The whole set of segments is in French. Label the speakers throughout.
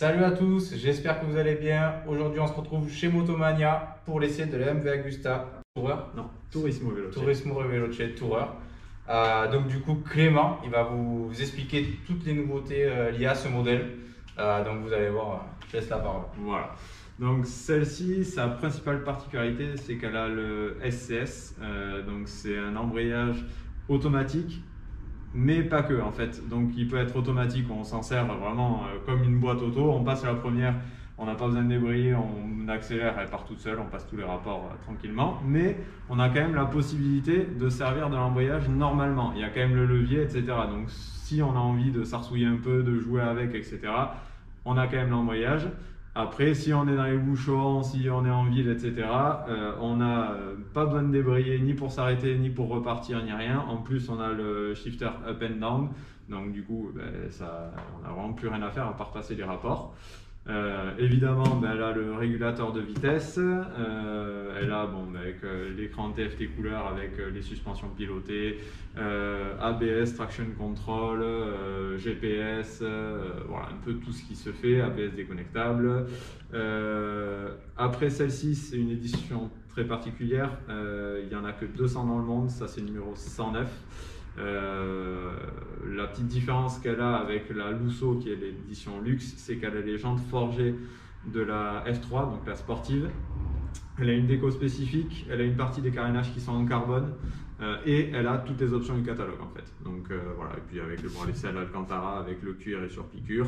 Speaker 1: Salut à tous, j'espère que vous allez bien. Aujourd'hui, on se retrouve chez Motomania pour l'essai de la MV Agusta Tourer.
Speaker 2: Non, Turismo Veloce.
Speaker 1: Turismo Veloce Tourer. Donc du coup, Clément, il va vous expliquer toutes les nouveautés liées à ce modèle. Donc vous allez voir, je laisse la parole.
Speaker 2: Voilà. Donc celle-ci, sa principale particularité, c'est qu'elle a le SCS. Donc c'est un embrayage automatique, mais pas que en fait. Donc il peut être automatique, on s'en sert vraiment comme une boîte auto. On passe la première, on n'a pas besoin de débrayer, on accélère, elle part toute seule, on passe tous les rapports tranquillement. Mais on a quand même la possibilité de servir de l'embrayage normalement. Il y a quand même le levier, etc. Donc si on a envie de s'arsouiller un peu, de jouer avec, etc., on a quand même l'embrayage. Après, si on est dans les bouchons, si on est en ville, etc., on n'a pas besoin de débrayer ni pour s'arrêter, ni pour repartir, ni rien. En plus, on a le shifter up and down. Donc du coup, on n'a vraiment plus rien à faire à part passer les rapports. Évidemment, elle a le régulateur de vitesse. Elle a avec l'écran TFT couleur avec les suspensions pilotées, ABS, traction control, GPS, voilà un peu tout ce qui se fait, ABS déconnectable. Après celle-ci, c'est une édition très particulière. Il n'y en a que 200 dans le monde, ça c'est le numéro 109. La petite différence qu'elle a avec la Lusso, qui est l'édition luxe, c'est qu'elle a les jantes forgées de la F3, donc la sportive. Elle a une déco spécifique, elle a une partie des carénages qui sont en carbone et elle a toutes les options du catalogue en fait. Donc voilà, et puis avec les selles Alcantara avec le cuir et sur piqûre.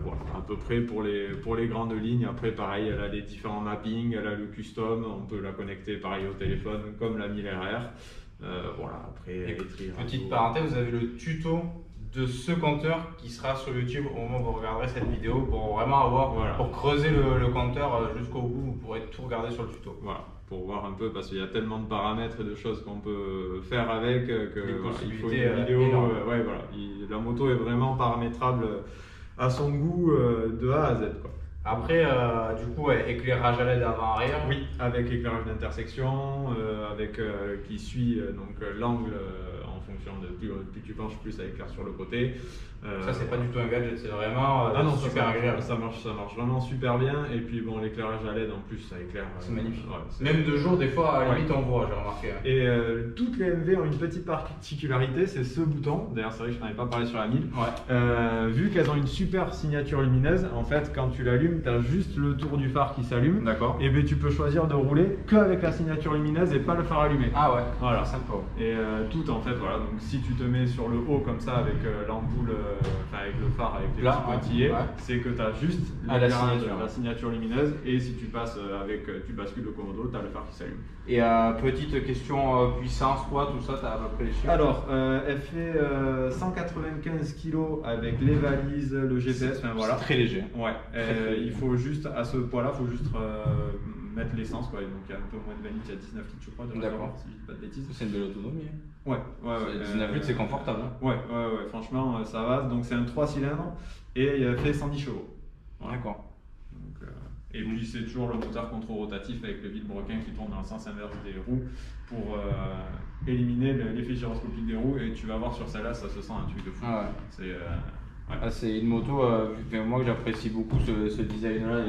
Speaker 2: Voilà, à peu près pour les grandes lignes. Après pareil, elle a les différents mappings, elle a le custom, on peut la connecter pareil au téléphone comme la 1000 RR. Voilà, après,
Speaker 1: petite parenthèse, vous avez le tuto de ce compteur qui sera sur YouTube au moment où vous regarderez cette vidéo pour vraiment avoir,
Speaker 2: voilà,
Speaker 1: pour creuser le compteur jusqu'au bout, vous pourrez tout regarder sur le tuto.
Speaker 2: Voilà, pour voir un peu, parce qu'il y a tellement de paramètres et de choses qu'on peut faire avec que voilà, il faut une vidéo. Ouais, voilà, la moto est vraiment paramétrable à son goût de A à Z, quoi.
Speaker 1: Après, du coup, éclairage à LED avant-arrière.
Speaker 2: Oui, avec éclairage d'intersection, qui suit l'angle en fonction de plus tu penches, plus ça éclaire sur le côté.
Speaker 1: Ça, c'est pas du tout un gadget, c'est vraiment super agréable.
Speaker 2: Ça marche vraiment super bien. Et puis bon, l'éclairage à LED en plus, ça éclaire.
Speaker 1: C'est magnifique.
Speaker 2: Ouais,
Speaker 1: même de jour, des fois, à la limite, on voit, j'ai remarqué.
Speaker 2: Et toutes les MV ont une petite particularité, c'est ce bouton. D'ailleurs, c'est vrai que je n'en avais pas parlé sur la 1000.
Speaker 1: Ouais.
Speaker 2: Vu qu'elles ont une super signature lumineuse, en fait, quand tu l'allumes, tu as juste le tour du phare qui s'allume.
Speaker 1: D'accord.
Speaker 2: Et ben, tu peux choisir de rouler qu'avec la signature lumineuse et pas le phare allumé.
Speaker 1: Ah ouais,
Speaker 2: voilà.
Speaker 1: Sympa.
Speaker 2: Et tout en fait, voilà. Donc si tu te mets sur le haut comme ça avec l'ampoule, avec le phare, avec les petits pointillés, c'est que tu as juste la signature lumineuse. Et si tu passes tu bascules le commodo, tu as le phare qui s'allume.
Speaker 1: Et petite question puissance, poids, tout ça, tu as à peu près les chiffres?
Speaker 2: Alors, elle fait 195 kg avec les valises, le GPS, enfin voilà.
Speaker 1: C'est très léger.
Speaker 2: Ouais.
Speaker 1: Très
Speaker 2: il faut juste, à ce poids-là, il faut juste mettre l'essence, quoi. Donc il y a un peu moins de vanille, il y a 19 litres, je crois.
Speaker 1: D'accord.
Speaker 2: Si je dis pas de bêtises.
Speaker 1: C'est une belle autonomie.
Speaker 2: Ouais.
Speaker 1: 19 litres, c'est confortable. Hein.
Speaker 2: Ouais, franchement, ça va. Donc c'est un 3 cylindres et il a fait 110 chevaux. Voilà.
Speaker 1: D'accord.
Speaker 2: Et puis c'est toujours le moteur contre-rotatif avec le vilebrequin qui tourne dans le sens inverse des roues pour éliminer l'effet gyroscopique des roues. Et tu vas voir sur celle-là, ça se sent un truc de fou.
Speaker 1: Ah ouais.
Speaker 2: Ouais.
Speaker 1: C'est une moto, moi j'apprécie beaucoup ce design-là,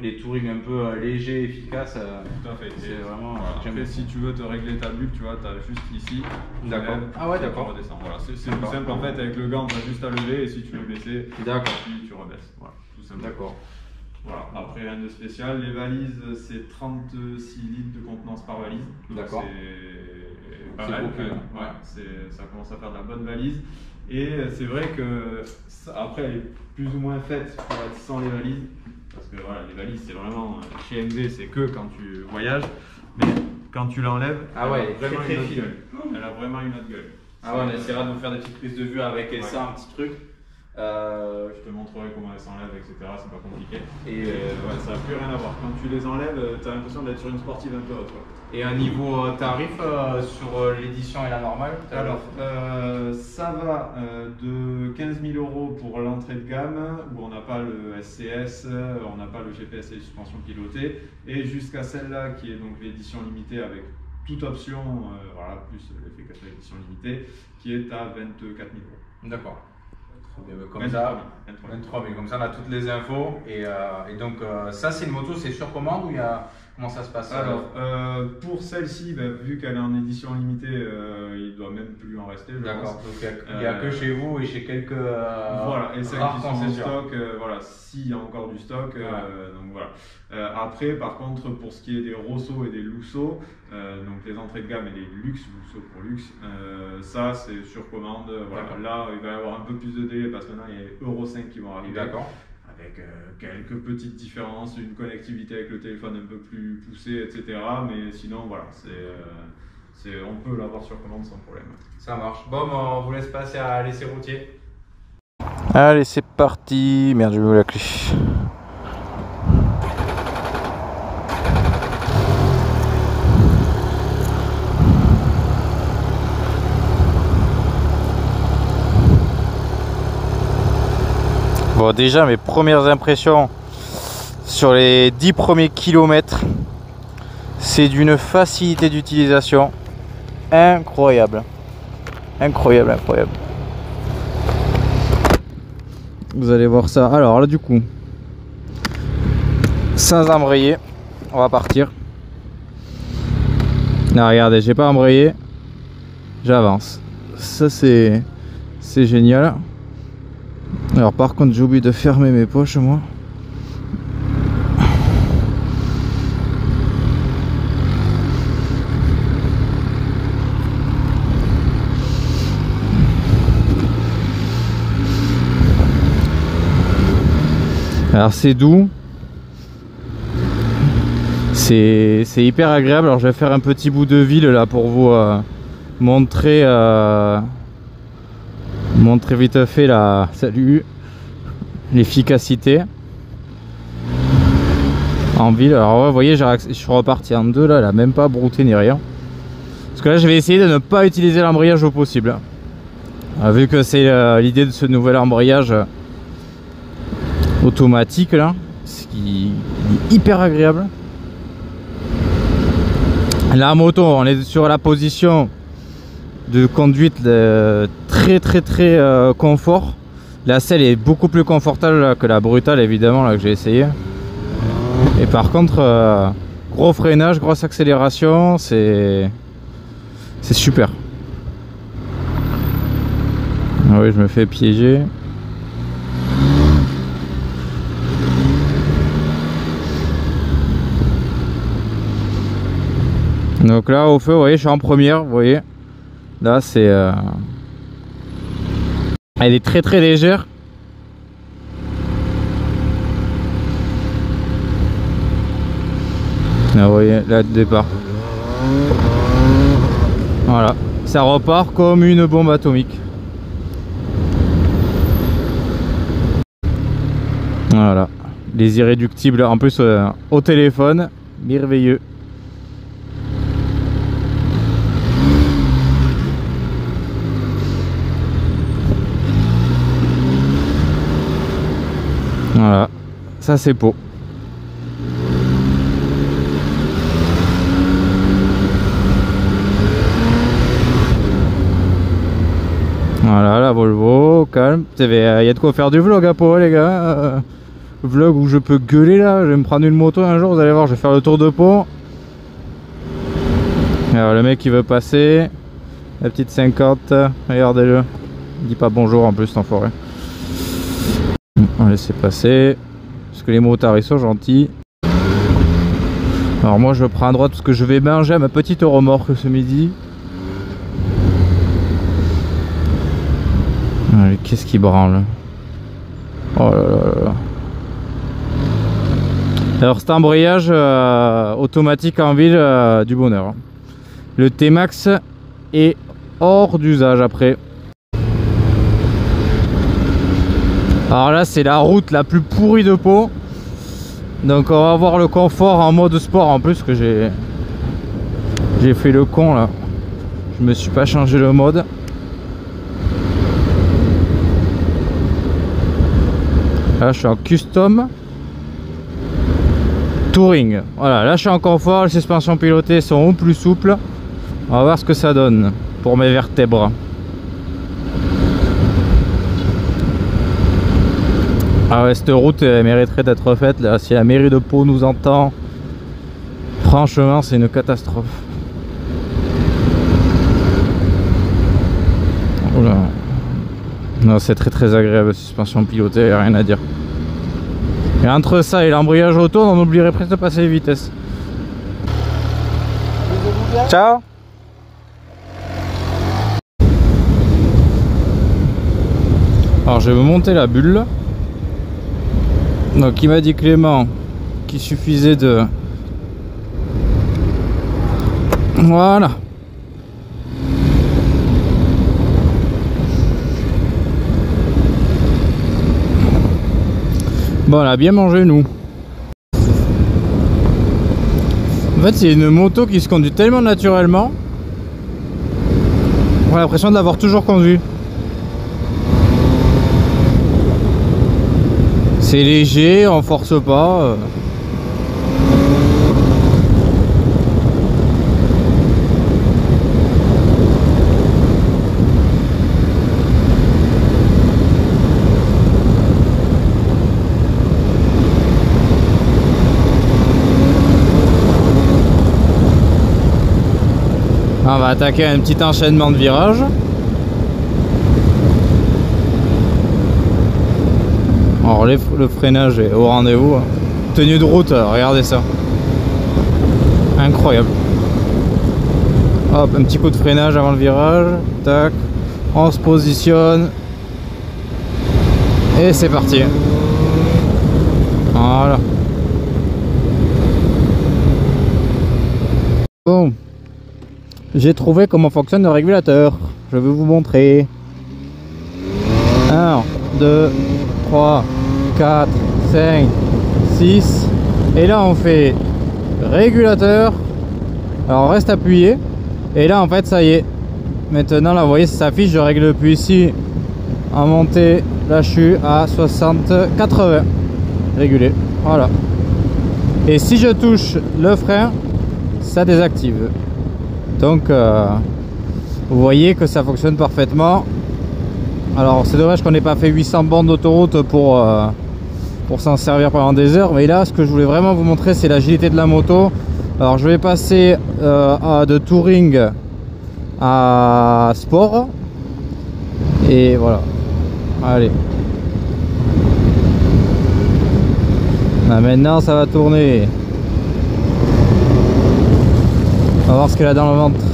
Speaker 1: les touring un peu légers, efficaces.
Speaker 2: Tout à fait.
Speaker 1: C'est vraiment.
Speaker 2: Après, si tu veux te régler ta bulle, tu vois, tu as juste ici.
Speaker 1: D'accord. Ah ouais, d'accord.
Speaker 2: Voilà, c'est tout simple en fait. Avec le gant, tu as juste à lever et si tu veux baisser, puis tu rebaisses. Voilà, tout simplement.
Speaker 1: D'accord.
Speaker 2: Voilà. Après, rien de spécial. Les valises, c'est 36 litres de contenance par valise.
Speaker 1: D'accord.
Speaker 2: C'est pas mal. Ça commence à faire de la bonne valise. Et c'est vrai que après elle est plus ou moins faite pour être sans les valises, parce que voilà, les valises c'est vraiment chez MV, c'est que quand tu voyages, mais quand tu l'enlèves, elle a vraiment une autre gueule. Elle a vraiment une autre gueule.
Speaker 1: Ah ouais, on essaiera de vous faire des petites prises de vue avec ça, un petit truc.
Speaker 2: Je te montrerai comment elles s'enlèvent, etc. C'est pas compliqué. Et ça n'a plus rien à voir. Quand tu les enlèves, tu as l'impression d'être sur une sportive un peu haute.
Speaker 1: Et un niveau tarif sur l'édition et la normale?
Speaker 2: Alors, ça va de 15 000 € pour l'entrée de gamme, où on n'a pas le SCS, on n'a pas le GPS et les suspensions pilotées, et jusqu'à celle-là qui est donc l'édition limitée avec toute option, voilà, plus l'effet 4 édition limitée, qui est à 24 000 €.
Speaker 1: D'accord. Comme ça, 23 000. Comme ça, on a toutes les infos. Et donc, ça, c'est une moto, c'est sur commande ou comment ça se passe?
Speaker 2: Alors, pour celle-ci, vu qu'elle est en édition limitée, il ne doit même plus en rester.
Speaker 1: D'accord, donc il n'y a que chez vous et chez quelques
Speaker 2: voilà, et celles qui sont en stock, voilà, s'il y a encore du stock.
Speaker 1: Voilà.
Speaker 2: Donc voilà. Après, par contre, pour ce qui est des Rosso et des Lusso, donc les entrées de gamme et les luxe, Lusso pour luxe, ça c'est sur commande. Voilà. Là, il va y avoir un peu plus de délai parce que maintenant il y a les Euro 5 qui vont arriver.
Speaker 1: D'accord.
Speaker 2: Avec quelques petites différences, une connectivité avec le téléphone un peu plus poussée, etc. Mais sinon, voilà, on peut l'avoir sur commande sans problème.
Speaker 1: Ça marche. Bon, on vous laisse passer à l'essai routier.
Speaker 3: Allez, c'est parti. Merde, j'ai oublié la clé. Bon, déjà mes premières impressions sur les 10 premiers kilomètres, c'est d'une facilité d'utilisation incroyable. Incroyable, incroyable. Vous allez voir ça. Alors là, du coup, sans embrayer, on va partir. Là, regardez, j'ai pas embrayé, j'avance. Ça, c'est génial. Alors par contre j'ai oublié de fermer mes poches moi. Alors c'est doux. C'est hyper agréable. Alors je vais faire un petit bout de ville là pour vous montrer vite fait l'efficacité en ville. Alors ouais, vous voyez, je suis reparti en deux là, elle a même pas brouté ni rien. Parce que là je vais essayer de ne pas utiliser l'embrayage au possible. Vu que c'est l'idée de ce nouvel embrayage automatique là, ce qui est hyper agréable. La moto, on est sur la position de conduite très confort. La selle est beaucoup plus confortable là, que la brutale évidemment là, que j'ai essayé. Et par contre gros freinage, grosse accélération, c'est super. Ah oui, je me fais piéger. Donc là au feu, vous voyez, je suis en première, vous voyez. Là c'est elle est très légère. Là vous voyez, là de départ. Voilà, ça repart comme une bombe atomique. Voilà, les irréductibles en plus au téléphone, merveilleux. Voilà, ça c'est Pau. Voilà, la Volvo, calme. Il y a de quoi faire du vlog à Pau, les gars. Vlog où je peux gueuler là. Je vais me prendre une moto un jour, vous allez voir, je vais faire le tour de Pau. Alors le mec qui veut passer, la petite 50, regardez-le. Il dit pas bonjour en plus, cet enfoiré. On va laisser passer parce que les motards ils sont gentils. Alors moi je prends à droite parce que je vais manger à ma petite remorque ce midi. Qu'est-ce qui branle? Oh là là là. Alors cet embrayage automatique en ville, du bonheur. Le T-Max est hors d'usage après. Alors là c'est la route la plus pourrie de Pau. Donc on va voir le confort en mode sport en plus, que j'ai fait le con là. Je me suis pas changé le mode. Là je suis en custom touring. Voilà, là je suis en confort, les suspensions pilotées sont plus souples. On va voir ce que ça donne pour mes vertèbres. Ah ouais, cette route elle mériterait d'être faite là. Si la mairie de Pau nous entend, franchement c'est une catastrophe. Oula. Non, c'est très agréable, suspension pilotée, y a rien à dire. Et entre ça et l'embrayage auto, on oublierait presque de passer les vitesses. Ciao. Alors je vais vous monter la bulle. Donc il m'a dit Clément qu'il suffisait de... Voilà. Bon, on a bien mangé nous. En fait c'est une moto qui se conduit tellement naturellement. On a l'impression de l'avoir toujours conduit. C'est léger, on force pas. On va attaquer un petit enchaînement de virages. Alors le freinage est au rendez-vous. Tenue de route, regardez ça. Incroyable. Hop, un petit coup de freinage avant le virage. Tac. On se positionne. Et c'est parti. Voilà. Bon. J'ai trouvé comment fonctionne le régulateur. Je vais vous montrer. 1, 2, 3, 4, 5, 6. Et là on fait régulateur. Alors on reste appuyé. Et là en fait ça y est. Maintenant là vous voyez ça s'affiche. Je règle depuis ici en montée. Là je suis à 60, 80. Régulé. Voilà. Et si je touche le frein, ça désactive. Donc vous voyez que ça fonctionne parfaitement. Alors c'est dommage qu'on n'ait pas fait 800 bornes d'autoroute pour s'en servir pendant des heures. Mais là ce que je voulais vraiment vous montrer c'est l'agilité de la moto. Alors je vais passer de touring à sport. Et voilà. Allez. Là, maintenant ça va tourner. On va voir ce qu'elle a dans le ventre.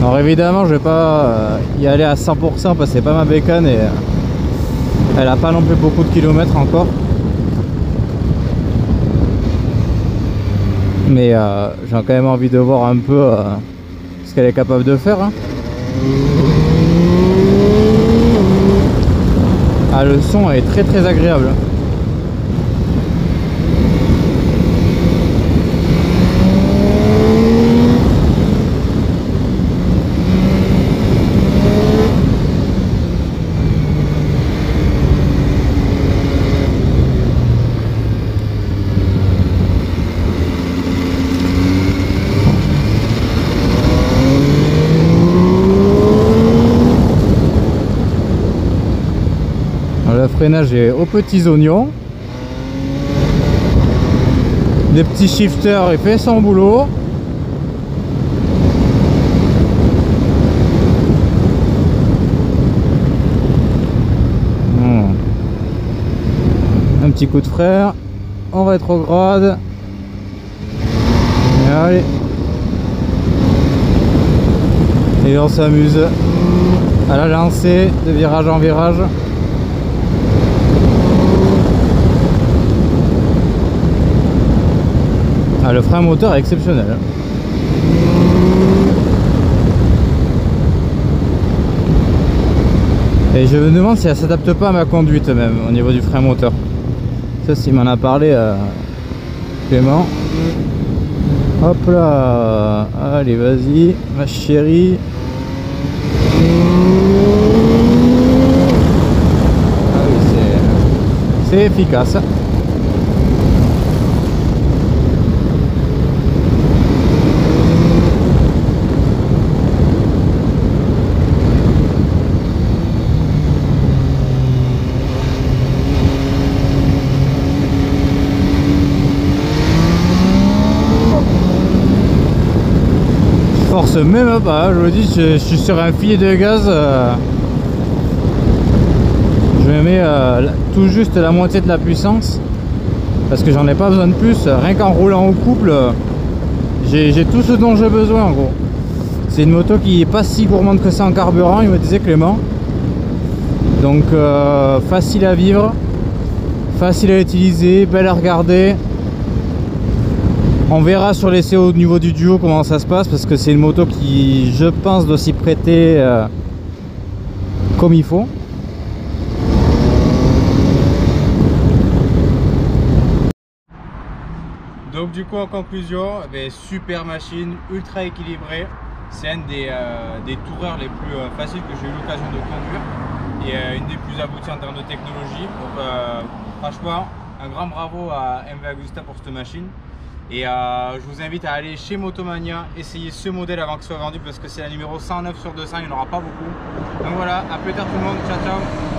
Speaker 3: Alors évidemment je vais pas y aller à 100% parce que c'est pas ma bécane et elle a pas non plus beaucoup de kilomètres encore. Mais j'ai quand même envie de voir un peu ce qu'elle est capable de faire. Hein. Ah, le son est très agréable. Le freinage est aux petits oignons. Les petits shifters, il fait son boulot. Un petit coup de frein en rétrograde. Et allez. Et on s'amuse à la lancer de virage en virage. Ah, le frein moteur est exceptionnel. Et je me demande si elle s'adapte pas à ma conduite même au niveau du frein moteur. Ça, s'il m'en a parlé Clément. Hop là. Allez, vas-y, ma chérie. Ah oui, c'est efficace. force même pas, je vous dis, je suis sur un filet de gaz. Je me mets tout juste la moitié de la puissance parce que j'en ai pas besoin de plus. Rien qu'en roulant au couple, j'ai tout ce dont j'ai besoin en gros. C'est une moto qui est pas si gourmande que ça en carburant, il me disait Clément. Donc facile à vivre, facile à utiliser, belle à regarder. On verra sur l'essai au niveau du duo comment ça se passe parce que c'est une moto qui, je pense, doit s'y prêter comme il faut. Donc du coup en conclusion, super machine, ultra équilibrée. C'est un des toureurs les plus faciles que j'ai eu l'occasion de conduire et une des plus abouties en termes de technologie. Donc franchement, un grand bravo à MV Agusta pour cette machine. Et je vous invite à aller chez Motomania, essayer ce modèle avant qu'il soit vendu parce que c'est la numéro 109 sur 200, il n'y en aura pas beaucoup. Donc voilà, à plus tard tout le monde, ciao ciao.